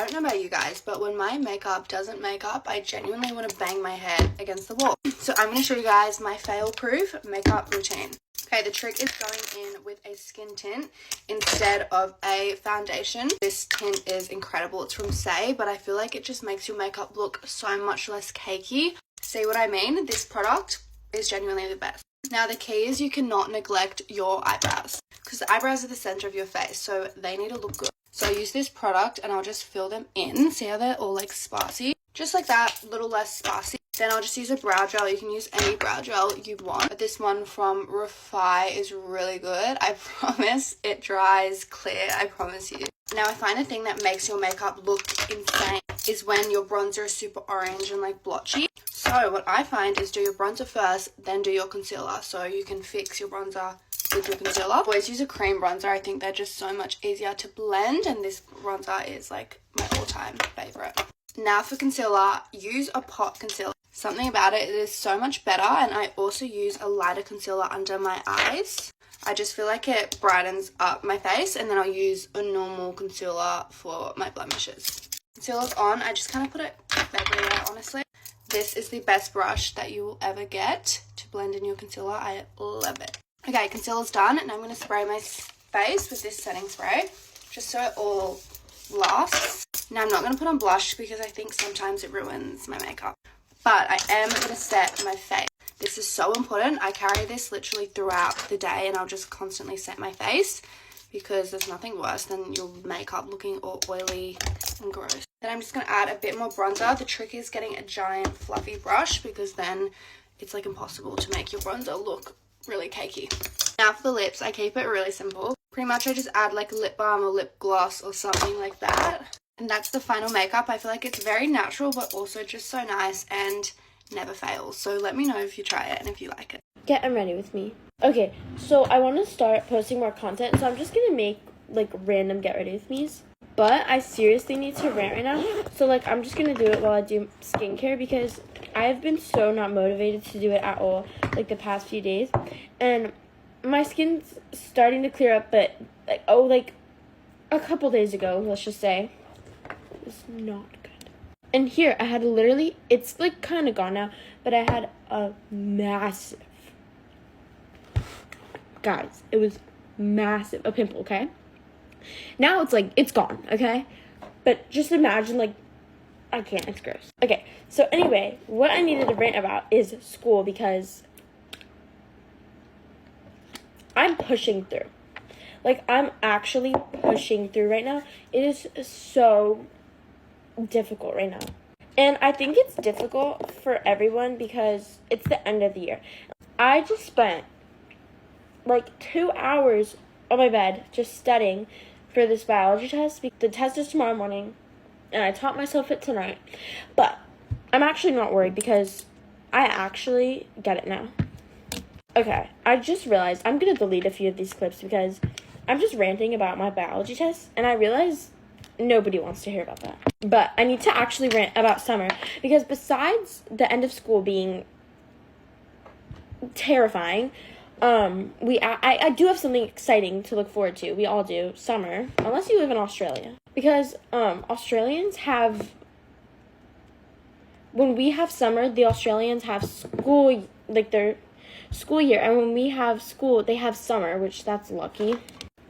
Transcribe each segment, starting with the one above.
I don't know about you guys, but when my makeup doesn't make up, I genuinely want to bang my head against the wall. So I'm going to show you guys my fail-proof makeup routine. Okay, the trick is going in with a skin tint instead of a foundation. This tint is incredible. It's from Say, but I feel like it just makes your makeup look so much less cakey. See what I mean? This product is genuinely the best. Now, the key is you cannot neglect your eyebrows because the eyebrows are the center of your face, so they need to look good. So I use this product and I'll just fill them in. See how they're all like sparsy? Just like that, a little less sparsy. Then I'll just use a brow gel. You can use any brow gel you want. But this one from Refi is really good. I promise it dries clear. I promise you. Now, I find a thing that makes your makeup look insane is when your bronzer is super orange and like blotchy. So what I find is do your bronzer first, then do your concealer. So you can fix your bronzer with your concealer. Always use a cream bronzer. I think they're just so much easier to blend, and this bronzer is like my all-time favorite. Now for concealer, use a pot concealer. Something about it is so much better, and I also use a lighter concealer under my eyes. I just feel like it brightens up my face, and then I'll use a normal concealer for my blemishes. Concealer's on. I just kind of put it everywhere, honestly. This is the best brush that you will ever get to blend in your concealer. I love it. Okay, concealer's done, and I'm going to spray my face with this setting spray just so it all lasts. Now, I'm not going to put on blush because I think sometimes it ruins my makeup, but I am going to set my face. This is so important. I carry this literally throughout the day, and I'll just constantly set my face because there's nothing worse than your makeup looking all oily and gross. Then I'm just going to add a bit more bronzer. The trick is getting a giant fluffy brush because then it's like impossible to make your bronzer look really cakey. Now for the lips, I keep it really simple. Pretty much I just add like a lip balm or lip gloss or something like that. And that's the final makeup. I feel like it's very natural but also just so nice and never fails. So let me know if you try it and if you like it. Get ready with me. Okay, so I want to start posting more content, so I'm just going to make like random get ready with me's. But I seriously need to rant right now. So like I'm just going to do it while I do skincare because I've been so not motivated to do it at all like the past few days. And my skin's starting to clear up, but like a couple days ago, let's just say, it was not good. And here I had literally, it's like kind of gone now, but I had a massive, guys, it was massive, a pimple, okay? Now it's like, it's gone, okay? But just imagine, like, I can't, it's gross. Okay, so anyway, what I needed to rant about is school because I'm pushing through. Like, I'm actually pushing through right now. It is so difficult right now. And I think it's difficult for everyone because it's the end of the year. I just spent like 2 hours on my bed just studying for this biology test. The test is tomorrow morning, and I taught myself it tonight. But I'm actually not worried because I actually get it now. Okay, I just realized I'm going to delete a few of these clips because I'm just ranting about my biology test, and I realize nobody wants to hear about that. But I need to actually rant about summer because besides the end of school being terrifying, I do have something exciting to look forward to. We all do. Summer, unless you live in Australia. Because Australians have, when we have summer, the Australians have school, like their school year. And when we have school, they have summer, which that's lucky.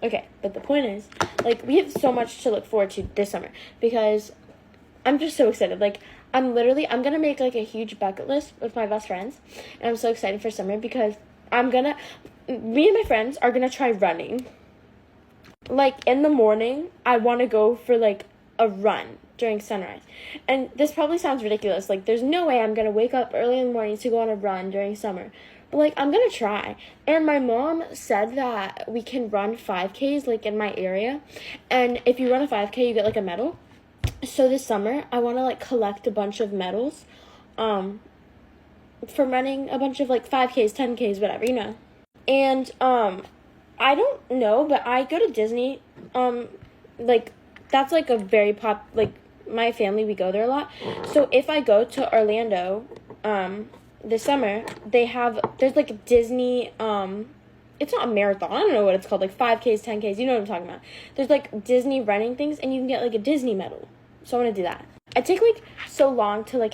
Okay, but the point is, like, we have so much to look forward to this summer because I'm just so excited. Like, I'm going to make, like, a huge bucket list with my best friends. And I'm so excited for summer because me and my friends are going to try running. Like, in the morning, I want to go for, like, a run during sunrise. And this probably sounds ridiculous. Like, there's no way I'm going to wake up early in the morning to go on a run during summer. But, like, I'm going to try. And my mom said that we can run 5Ks, like, in my area. And if you run a 5K, you get, like, a medal. So this summer, I want to, like, collect a bunch of medals for running a bunch of, like, 5Ks, 10Ks, whatever, you know. And I don't know, but I go to Disney. Like, that's, like, a very like, my family, we go there a lot. So if I go to Orlando this summer, there's, like, a Disney, it's not a marathon, I don't know what it's called, like, 5Ks, 10Ks, you know what I'm talking about. There's, like, Disney running things, and you can get, like, a Disney medal. So I'm gonna do that. I take like so long to like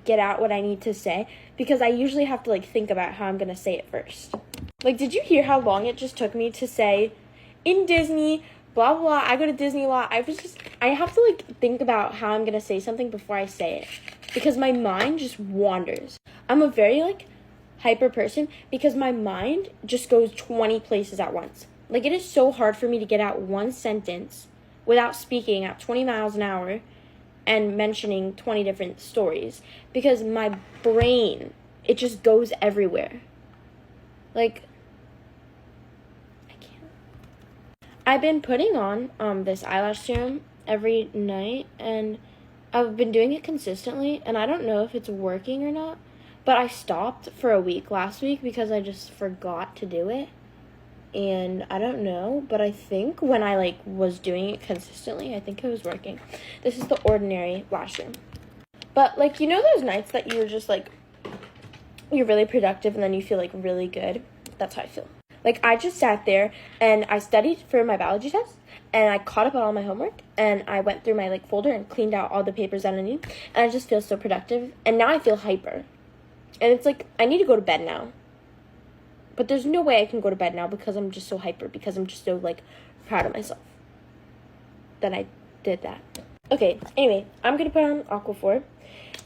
get out what I need to say because I usually have to like think about how I'm gonna say it first. Like, did you hear how long it just took me to say in Disney, blah blah blah, I go to Disney a lot. I have to like think about how I'm gonna say something before I say it because my mind just wanders. I'm a very like hyper person because my mind just goes 20 places at once. Like, it is so hard for me to get out one sentence without speaking at 20 miles an hour and mentioning 20 different stories because my brain, it just goes everywhere. Like, I can't. I've been putting on this eyelash serum every night, and I've been doing it consistently, and I don't know if it's working or not, but I stopped for a week last week because I just forgot to do it. And I don't know, but I think when I like was doing it consistently, I think it was working. This is the Ordinary lash serum. But like, you know those nights that you're just like, you're really productive and then you feel like really good? That's how I feel. Like, I just sat there and I studied for my biology test and I caught up on all my homework and I went through my like folder and cleaned out all the papers that I need, and I just feel so productive, and now I feel hyper. And it's like, I need to go to bed now. But there's no way I can go to bed now because I'm just so hyper, because I'm just so, like, proud of myself that I did that. Okay, anyway, I'm going to put on Aquaphor,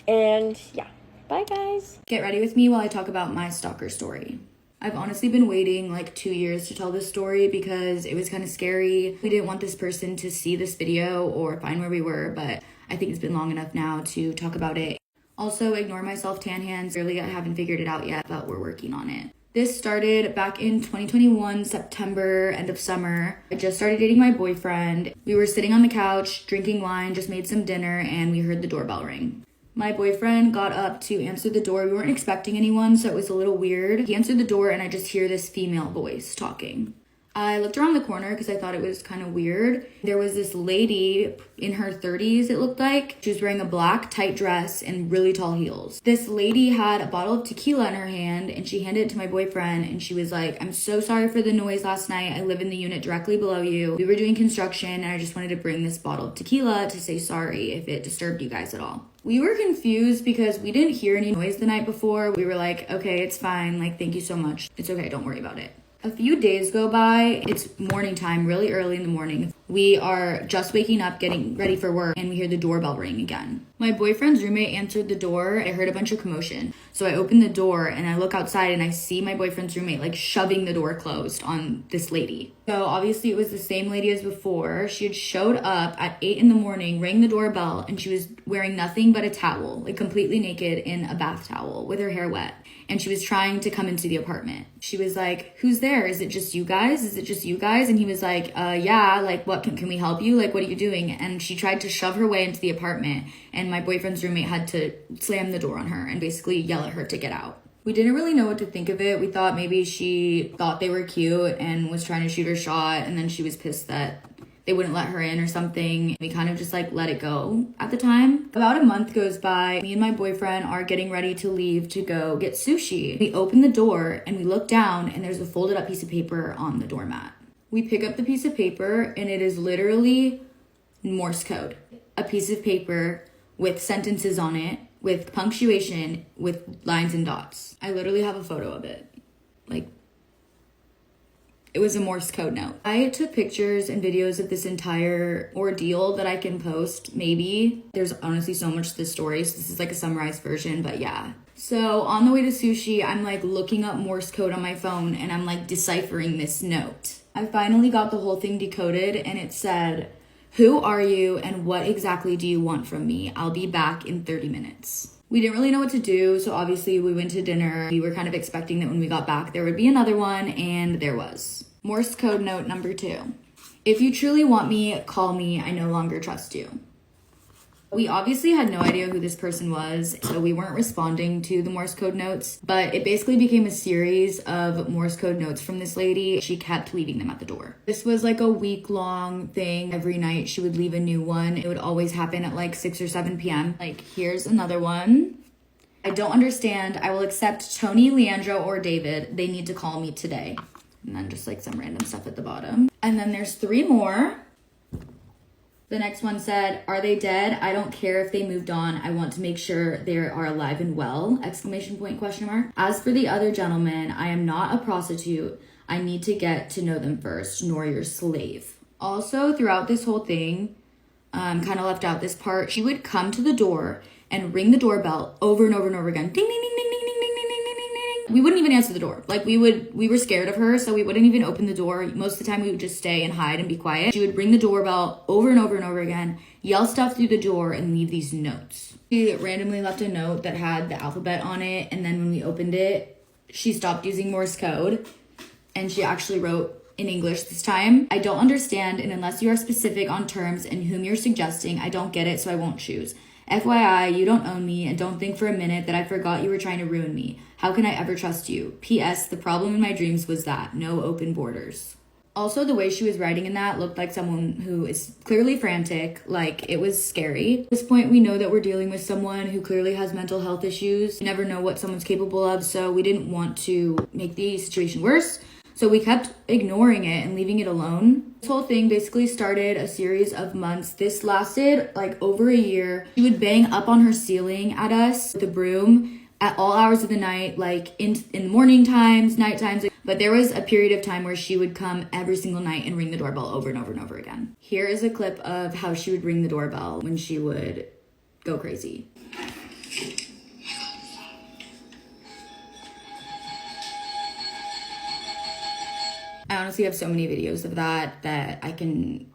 and yeah, bye, guys. Get ready with me while I talk about my stalker story. I've honestly been waiting, like, 2 years to tell this story because it was kind of scary. We didn't want this person to see this video or find where we were, but I think it's been long enough now to talk about it. Also, ignore my self-tan hands. Really, I haven't figured it out yet, but we're working on it. This started back in 2021, September, end of summer. I just started dating my boyfriend. We were sitting on the couch, drinking wine, just made some dinner, and we heard the doorbell ring. My boyfriend got up to answer the door. We weren't expecting anyone, so it was a little weird. He answered the door, and I just hear this female voice talking. I looked around the corner because I thought it was kind of weird. There was this lady in her 30s, it looked like. She was wearing a black tight dress and really tall heels. This lady had a bottle of tequila in her hand, and she handed it to my boyfriend, and she was like, "I'm so sorry for the noise last night. I live in the unit directly below you. We were doing construction, and I just wanted to bring this bottle of tequila to say sorry if it disturbed you guys at all." We were confused because we didn't hear any noise the night before. We were like, "Okay, it's fine. Like, thank you so much. It's okay. Don't worry about it." A few days go by. It's morning time, really early in the morning. We are just waking up, getting ready for work, and we hear the doorbell ring again. My boyfriend's roommate answered the door. I heard a bunch of commotion. So I open the door and I look outside and I see my boyfriend's roommate like shoving the door closed on this lady. So obviously it was the same lady as before. She had showed up at 8 in the morning, rang the doorbell, and she was wearing nothing but a towel, like completely naked in a bath towel with her hair wet. And she was trying to come into the apartment. She was like, "Who's there? Is it just you guys? Is it just you guys?" And he was like, yeah, like, what, can we help you? Like, what are you doing? And she tried to shove her way into the apartment, and my boyfriend's roommate had to slam the door on her and basically yell at her to get out. We didn't really know what to think of it. We thought maybe she thought they were cute and was trying to shoot her shot, and then she was pissed that they wouldn't let her in or something. We kind of just like let it go at the time. About a month goes by. Me and my boyfriend are getting ready to leave to go get sushi. We open the door and we look down, and there's a folded up piece of paper on the doormat. We pick up the piece of paper, and it is literally Morse code. A piece of paper with sentences on it, with punctuation, with lines and dots. I literally have a photo of it. Like, it was a Morse code note. I took pictures and videos of this entire ordeal that I can post, maybe. There's honestly so much to the story, so this is like a summarized version, but yeah. So on the way to sushi, I'm like looking up Morse code on my phone, and I'm like deciphering this note. I finally got the whole thing decoded, and it said, "Who are you and what exactly do you want from me? I'll be back in 30 minutes. We didn't really know what to do, so obviously we went to dinner. We were kind of expecting that when we got back there would be another one, and there was. Morse code note number 2. "If you truly want me, call me. I no longer trust you." We obviously had no idea who this person was, so we weren't responding to the Morse code notes, but it basically became a series of Morse code notes from this lady. She kept leaving them at the door. This was like a week-long thing. Every night she would leave a new one. It would always happen at like 6 or 7 p.m. Like, here's another one. "I don't understand. I will accept Tony, Leandro, or David. They need to call me today." And then just like some random stuff at the bottom. And then there's 3 more. The next one said, "Are they dead? I don't care if they moved on. I want to make sure they are alive and well, exclamation point, question mark. As for the other gentleman, I am not a prostitute. I need to get to know them first, nor your slave." Also, throughout this whole thing, kind of left out this part, she would come to the door and ring the doorbell over and over and over again. Ding, ding, ding, ding, ding, ding, ding, ding, ding, ding, ding. We wouldn't even answer the door. Like, we were scared of her, so we wouldn't even open the door. Most of the time, we would just stay and hide and be quiet. She would ring the doorbell over and over and over again, yell stuff through the door, and leave these notes. She randomly left a note that had the alphabet on it, and then when we opened it, she stopped using Morse code, and she actually wrote in English this time. "I don't understand, and unless you are specific on terms and whom you're suggesting, I don't get it, so I won't choose. FYI, you don't own me, and don't think for a minute that I forgot you were trying to ruin me. How can I ever trust you? P.S. The problem in my dreams was that. No open borders." Also, the way she was writing in that looked like someone who is clearly frantic, like it was scary. At this point, we know that we're dealing with someone who clearly has mental health issues. You never know what someone's capable of, so we didn't want to make the situation worse. So we kept ignoring it and leaving it alone. This whole thing basically started a series of months. This lasted like over a year. She would bang up on her ceiling at us with a broom at all hours of the night, like in the morning times, night times. But there was a period of time where she would come every single night and ring the doorbell over and over and over again. Here is a clip of how she would ring the doorbell when she would go crazy. I honestly have so many videos of that I can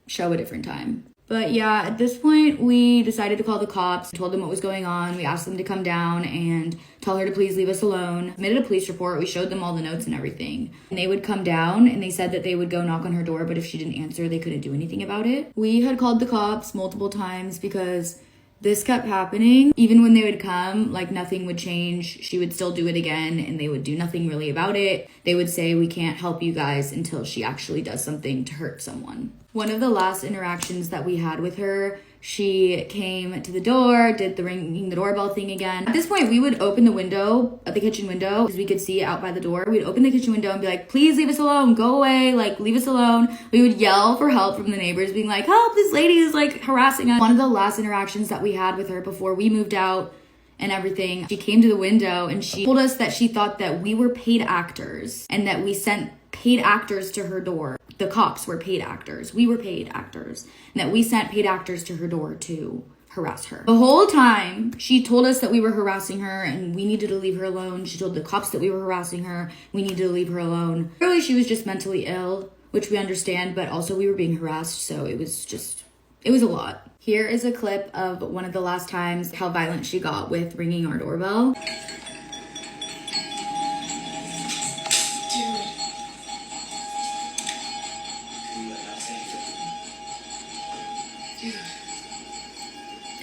show a different time. But yeah, at this point, we decided to call the cops, told them what was going on. We asked them to come down and tell her to please leave us alone. Submitted a police report. We showed them all the notes and everything. And they would come down and they said that they would go knock on her door, but if she didn't answer, they couldn't do anything about it. We had called the cops multiple times because this kept happening. Even when they would come, like nothing would change. She would still do it again and they would do nothing really about it. They would say, "We can't help you guys until she actually does something to hurt someone." One of the last interactions that we had with her, she came to the door, did the ringing the doorbell thing again. At this point, we would open the window, the kitchen window, because we could see out by the door. We'd open the kitchen window and be like, "Please leave us alone, go away, like leave us alone." We would yell for help from the neighbors, being like, "Help, this lady is like harassing us." One of the last interactions that we had with her before we moved out and everything, she came to the window and she told us that she thought that we were paid actors and that we sent paid actors to her door. The cops were paid actors. We were paid actors. And that we sent paid actors to her door to harass her. The whole time, she told us that we were harassing her and we needed to leave her alone. She told the cops that we were harassing her. We needed to leave her alone. Clearly, she was just mentally ill, which we understand, but also we were being harassed, so it was a lot. Here is a clip of one of the last times how violent she got with ringing our doorbell.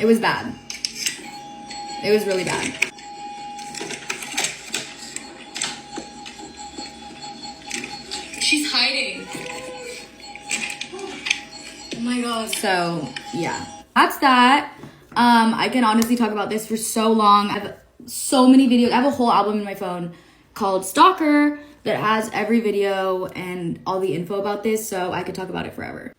It was bad. It was really bad. She's hiding. Oh my god. So, yeah. That's that. I can honestly talk about this for so long. I have so many videos. I have a whole album in my phone called Stalker that has every video and all the info about this, so I could talk about it forever.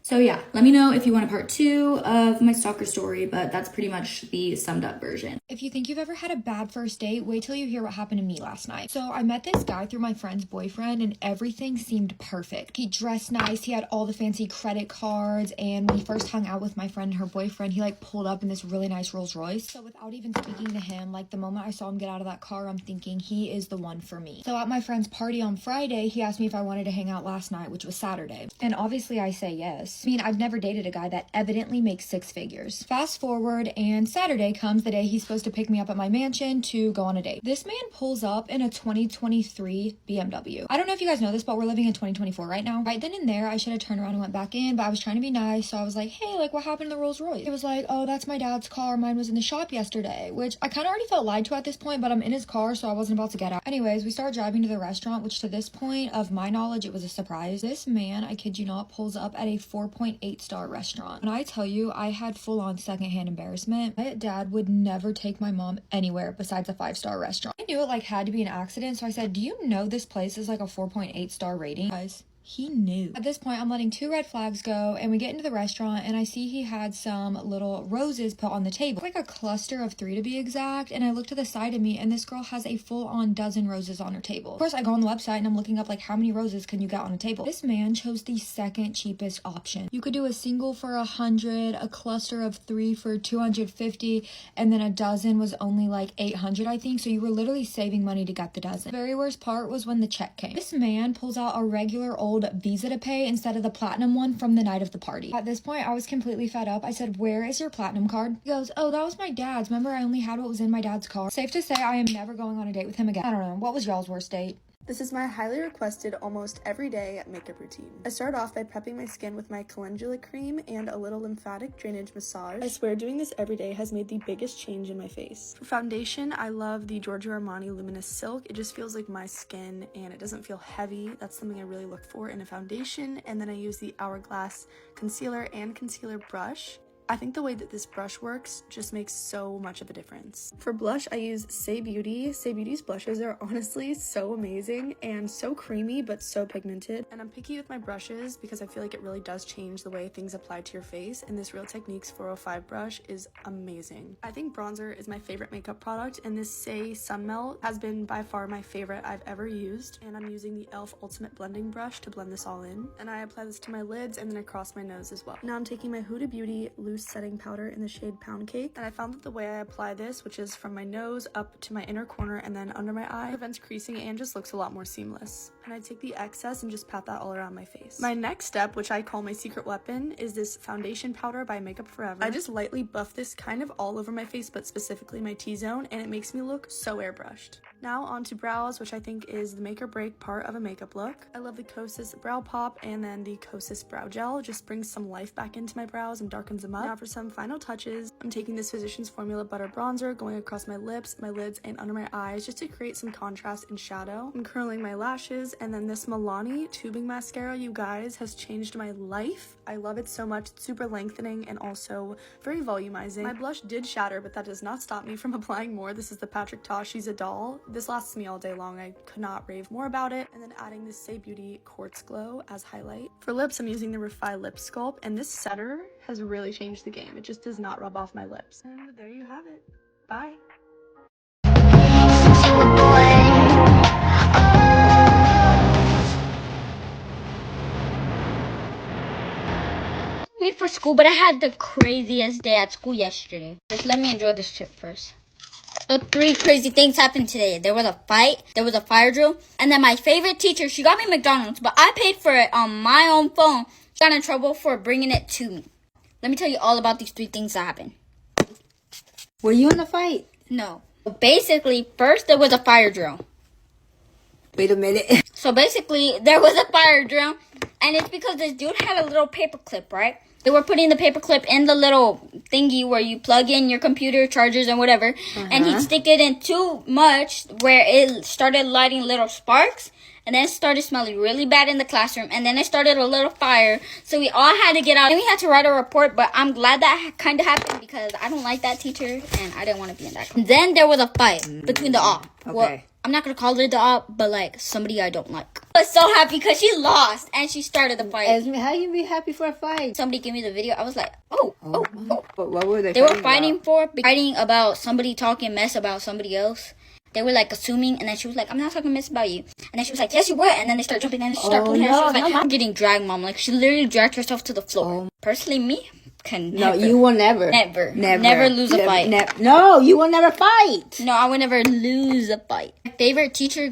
So yeah, let me know if you want a part 2 of my stalker story, but that's pretty much the summed up version. If you think you've ever had a bad first date, wait till you hear what happened to me last night. So I met this guy through my friend's boyfriend and everything seemed perfect. He dressed nice, he had all the fancy credit cards, and when he first hung out with my friend and her boyfriend, he like pulled up in this really nice Rolls Royce. So without even speaking to him, like the moment I saw him get out of that car, I'm thinking he is the one for me. So at my friend's party on Friday, he asked me if I wanted to hang out last night, which was Saturday. And obviously I say yes. I mean, I've never dated a guy that evidently makes 6 figures. Fast forward, and Saturday comes the day he's supposed to pick me up at my mansion to go on a date. This man pulls up in a 2023 BMW. I don't know if you guys know this, but we're living in 2024 right now. Right then and there, I should have turned around and went back in, but I was trying to be nice, so I was like, "Hey, like what happened to the Rolls Royce?" It was like, "Oh, that's my dad's car. Mine was in the shop yesterday," which I kind of already felt lied to at this point, but I'm in his car, so I wasn't about to get out. Anyways, we start driving to the restaurant, which to this point of my knowledge, it was a surprise. This man, I kid you not, pulls up at a 4.8-star restaurant. When I tell you, I had full-on secondhand embarrassment. My dad would never take my mom anywhere besides a 5-star restaurant. I knew it like had to be an accident, so I said, "Do you know this place is like a 4.8-star rating?" Guys, He knew. At this point, I'm letting 2 red flags go, and we get into the restaurant, and I see he had some little roses put on the table. Like a cluster of 3 to be exact, and I look to the side of me, and this girl has a full-on dozen roses on her table. Of course, I go on the website, and I'm looking up, like, how many roses can you get on a table? This man chose the second cheapest option. You could do a single for 100, a cluster of 3 for 250, and then a dozen was only like 800, I think, so you were literally saving money to get the dozen. The very worst part was when the check came. This man pulls out a regular old Visa to pay instead of the platinum one from the night of the party. At this point, I was completely fed up. I said, "Where is your platinum card?" He goes, "Oh, that was my dad's. Remember, I only had what was in my dad's car." Safe to say, I am never going on a date with him again. I don't know. What was y'all's worst date? This is my highly requested almost everyday makeup routine. I start off by prepping my skin with my calendula cream and a little lymphatic drainage massage. I swear doing this every day has made the biggest change in my face. For foundation, I love the Giorgio Armani Luminous Silk. It just feels like my skin and it doesn't feel heavy. That's something I really look for in a foundation. And then I use the Hourglass concealer and concealer brush. I think the way that this brush works just makes so much of a difference. For blush, I use Say Beauty. Say Beauty's blushes are honestly so amazing and so creamy but so pigmented. And I'm picky with my brushes because I feel like it really does change the way things apply to your face, and this Real Techniques 405 brush is amazing. I think bronzer is my favorite makeup product, and this Say Sun Melt has been by far my favorite I've ever used, and I'm using the e.l.f. Ultimate Blending Brush to blend this all in. And I apply this to my lids and then across my nose as well. Now I'm taking my Huda Beauty Loose Setting Powder in the shade Pound Cake, and I found that the way I apply this, which is from my nose up to my inner corner and then under my eye, prevents creasing and just looks a lot more seamless. And I take the excess and just pat that all around my face. My next step, which I call my secret weapon, is this foundation powder by Makeup Forever. I just lightly buff this kind of all over my face, but specifically my T-zone, and it makes me look so airbrushed. Now on to brows, which I think is the make or break part of a makeup look. I love the Kosas Brow Pop, and then the Kosas Brow Gel just brings some life back into my brows and darkens them up. Now for some final touches, I'm taking this Physicians Formula Butter Bronzer, going across my lips, my lids, and under my eyes just to create some contrast and shadow. I'm curling my lashes, and then this Milani tubing mascara, you guys, has changed my life. I love it so much. It's super lengthening and also very volumizing. My blush did shatter, but that does not stop me from applying more. This is the Patrick Ta She's a Doll. This lasts me all day long. I could not rave more about it. And then adding this Say Beauty Quartz Glow as highlight. For lips, I'm using the Refi Lip Sculpt, and this setter has really changed the game. It just does not rub off my lips. And there you have it. Bye. Late for school, but I had the craziest day at school yesterday. Just let me enjoy this trip first. So 3 crazy things happened today. There was a fight, there was a fire drill, and then my favorite teacher, she got me McDonald's, but I paid for it on my own phone. She got in trouble for bringing it to me. Let me tell you all about these 3 things that happened. Were you in the fight? No. Basically, first there was a fire drill. Wait a minute. So basically, there was a fire drill, and it's because this dude had a little paper clip, right? They were putting the paper clip in the little thingy where you plug in your computer, chargers, and whatever. And he'd stick it in too much where it started lighting little sparks. And then it started smelling really bad in the classroom. And then it started a little fire. So we all had to get out. And we had to write a report. But I'm glad that kind of happened because I don't like that teacher. And I didn't want to be in that class. Then there was a fight between the op. Okay. Well, I'm not going to call her the op, but like somebody I don't like. I was so happy because she lost and she started the fight. Esme, how you be happy for a fight? Somebody gave me the video. I was like, oh. But what were they? They were fighting about somebody talking mess about somebody else. They were like assuming, and then she was like, I'm not talking mess about you. And then she was like, yes, you were. And then they started jumping, and she started pulling her. She was like, I'm getting dragged, mom. Like, she literally dragged herself to the floor. Personally, me, can never. No, you will never. Never lose a fight. No, you will never fight. No, I would never lose a fight. My favorite teacher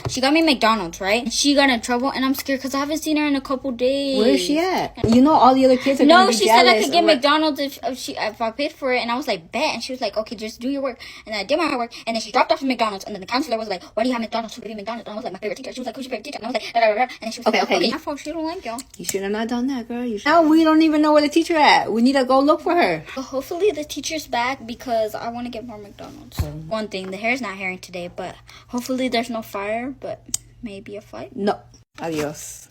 she got me McDonald's, right? And she got in trouble, and I'm scared because I haven't seen her in a couple days. Where is she at? You know all the other kids are gonna be she said I could get jealous McDonald's if I paid for it, and I was like, bet. And she was like, okay, just do your work. And then I did my work, and then she dropped off to McDonald's, and then the counselor was like, why do you have McDonald's? Who gave you McDonald's? And I was like, my favorite teacher. She was like, who's your favorite teacher? And I was like, da, da, da, da. And then she was like, okay, my fault. She don't like y'all. You should have not done that, girl. Now we don't even know where the teacher at. We need to go look for her. But hopefully the teacher's back because I want to get more McDonald's. One thing, the hair's not hairing today, but hopefully there's no fire, but maybe a fight. No. Adios.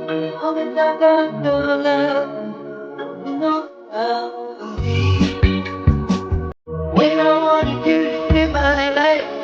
I'm not gonna love, no, when I want you to see my life.